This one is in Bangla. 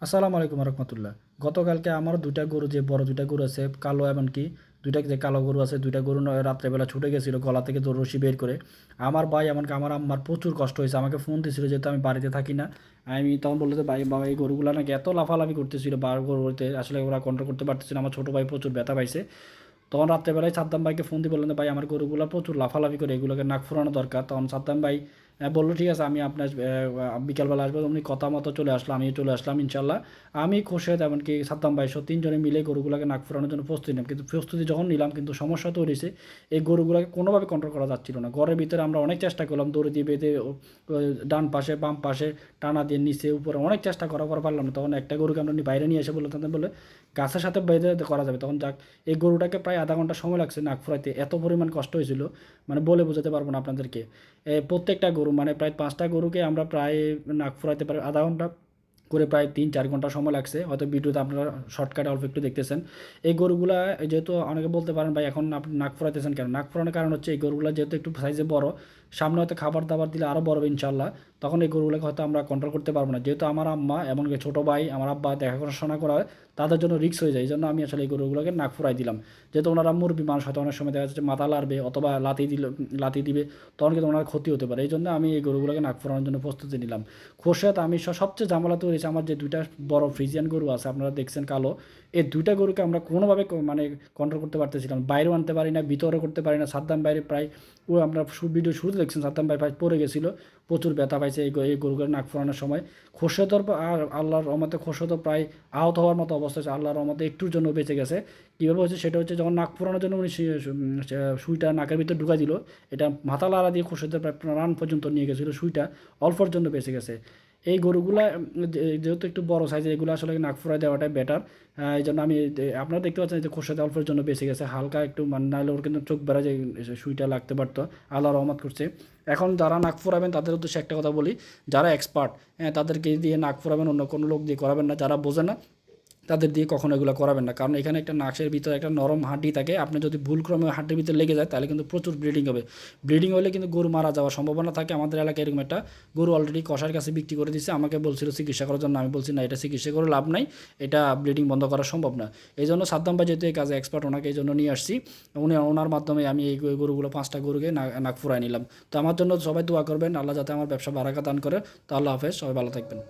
আসসালামু আলাইকুম রহমতুল্লাহ। গতকালকে আমার দুইটা গরু, যে বড় দুইটা গরু আছে কালো, এমনকি দুইটা যে কালো গরু আছে, দুইটা গরু রাত্রেবেলা ছুটে গেছিলো গলা থেকে রশি বের করে। আমার ভাই, এমনকি আমার আম্মার প্রচুর কষ্ট হয়েছে, আমাকে ফোন দিয়েছিল যেহেতু আমি বাড়িতে থাকি না। আমি তখন বললো যে ভাই বাবা, এই গরুগুলো নাকি এত লাফালাফি করতেছিল বার গরুতে, আসলে ওরা কন্ট্রোল করতে পারতেছিল। আমার ছোটো ভাই প্রচুর ব্যথা পাইছে। তখন রাত্রেবেলায় সাদ্দাম ভাইকে ফোন দিয়ে বললেন যে ভাই আমার গরুগুলো প্রচুর লাফালাফি করে, এগুলোকে নাক ফুরানো দরকার। তখন সাদ্দাম ভাই বললো ঠিক আছে, আমি আপনার বিকালবেলা আসবো। উনি কথা মতো চলে আসলো, আমিও চলে আসলাম ইনশাল্লাহ। আমি খোরশেদ এমনকি সাদ্দাম ভাই সহ তিনজনে মিলে গরুগুলোকে নাক ফুরানোর জন্য প্রস্তুতি নিলাম। কিন্তু প্রস্তুতি যখন নিলাম, কিন্তু সমস্যা তৈরি হয়েছে। এই গরুগুলোকে কোনোভাবে কন্ট্রোল করা যাচ্ছিল না। ঘরের ভিতরে আমরা অনেক চেষ্টা করলাম, দড়ি দিয়ে বেঁধে ডান পাশে বাম পাশে টানা দিয়ে নিচে উপরে অনেক চেষ্টা করার পর পারলাম না। তখন একটা গরুকে আমরা বাইরে নিয়ে এসে বললাম, তাদের বলে গাছের সাথে বেঁধে করা যাবে। তখন যাক, এই গরুটাকে প্রায় আধা ঘন্টা সময় লাগছে নাক ফুরাইতে, এত পরিমাণ কষ্ট হয়েছিল মানে বলে বোঝাতে পারবো না আপনাদেরকে। প্রত্যেকটা গরু মানে প্রায় 5টা গরুকে আমরা প্রায় নাক ফুরাইতে পারি আধা ঘন্টা করে, প্রায় 3-4 ঘন্টা সময় লাগছে। হয়তো ভিডিওতে আপনারা শর্টকাটে অল্প একটু দেখতেছেন। এই গরুগুলা যেহেতু অনেকে বলতে পারেন ভাই এখন আপনি নাক ফুরাইতেছেন কেন, নাক ফুরানোর কারণ হচ্ছে এই গরুগুলা যেহেতু একটু সাইজে বড়, সামনে হয়তো খাবার দাবার দিলে আরও বড় হবে ইনশাল্লাহ। তখন এই গরুগুলোকে হয়তো আমরা কন্ট্রোল করতে পারবো না। যেহেতু আমার আম্মা এমনকি ছোটো ভাই, আমার আব্বা দেখাশোনা করা হয়, তাদের জন্য রিস্ক হয়ে যায়। এই জন্য আমি আসলে এই গরুগুলোকে নাক ফুরাই দিলাম। যেহেতু ওনারা মুরব্বী মানুষ, হয়তো অনেক সময় দেখা যাচ্ছে মাথা লাড়বে অথবা লাথি দিবে, তখন কিন্তু ওনার ক্ষতি হতে পারে। এই জন্য আমি এই গরুগুলোকে নাক ফুরানোর জন্য প্রস্তুতি নিলাম। খোরশেদ আমি সবচেয়ে ঝামেলা তৈরি হয়েছে আমার যে দুইটা বড় ফ্রিজিয়ান গরু আছে, আপনারা দেখছেন কালো, এই দুইটা গরুকে আমরা কোনোভাবে মানে কন্ট্রোল করতে পারতেছিলাম। বাইরেও আনতে পারি না, ভিতরে করতে পারি না। সাদ্দাম বাইরে প্রায় আমরা ভিডিও শুরুতে দেখছেন সাদ্দাম ভাই প্রায় পড়ে গেছিলো, প্রচুর ব্যথা পাইছে এই গরুগুলো নাক ফোরানোর সময়। খোরশেদর আর আল্লাহর রহমতে খোরশেদও প্রায় আহত হওয়ার মতো অবস্থা আছে, আল্লাহর রহমতে একটুর জন্য বেঁচে গেছে। কীভাবে হচ্ছে সেটা হচ্ছে, যখন নাক ফোরানোর জন্য উনি সুইটা নাকের ভিতরে ঢুকা দিল, এটা মাথা লাড়া দিয়ে খোরশেদের প্রায় প্রাণ পর্যন্ত নিয়ে গেছিলো, সুইটা অল্পর জন্য বেঁচে গেছে। এই গরুগুলা যেহেতু একটু বড় সাইজের, এগুলো আসলে নাক ফুরাই দেওয়াটাই বেটার। এই জন্য আমি আপনারা দেখতে পাচ্ছেন যে খোরশেদ অল্পের জন্য বেঁচে গেছে, হালকা একটু মানে নাহলে ওর কিন্তু চোখ বেড়া যায়, সুইটা লাগতে পারতো। আল্লাহ রহমত করছে। এখন যারা নাক ফুরাবেন তাদের উদ্দেশ্যে একটা কথা বলি, যারা এক্সপার্ট, হ্যাঁ, তাদেরকে দিয়ে নাক ফুরাবেন, অন্য কোনো লোক দিয়ে করাবেন না। যারা বোঝে না তাদের দিয়ে কখনো এগুলো করাবেন না, কারণ এখানে একটা নাকের ভিতরে একটা নরম হাড্ডি থাকে। আপনি যদি ভুলক্রমে হাড্ডির ভিতরে লেগে যায় তাহলে কিন্তু প্রচুর ব্লিডিং হবে। ব্লিডিং হলে কিন্তু গরু মারা যাওয়ার সম্ভাবনা থাকে। আমাদের এলাকায় এরকম একটা গরু অলরেডি কষার কাছে বিক্রি করে দিচ্ছে, আমাকে বলছিল চিকিৎসা করার জন্য। আমি বলছি না, এটা চিকিৎসা করে লাভ নাই, এটা ব্লিডিং বন্ধ করা সম্ভব না। এই জন্য সাদ্দাম ভাই যেহেতু এই কাজে এক্সপার্ট, ওনাকে এই জন্য নিয়ে আসছি। ওনার মাধ্যমে আমি এই গরুগুলো 5টা গরুকে নাক ফুরাই নিলাম। তো আমার জন্য সবাই দোয়া করবেন, আল্লাহ যাতে আমার ব্যবসা বারাকা দান করে। তো আল্লাহ হাফেজ, সবাই ভালো থাকবেন।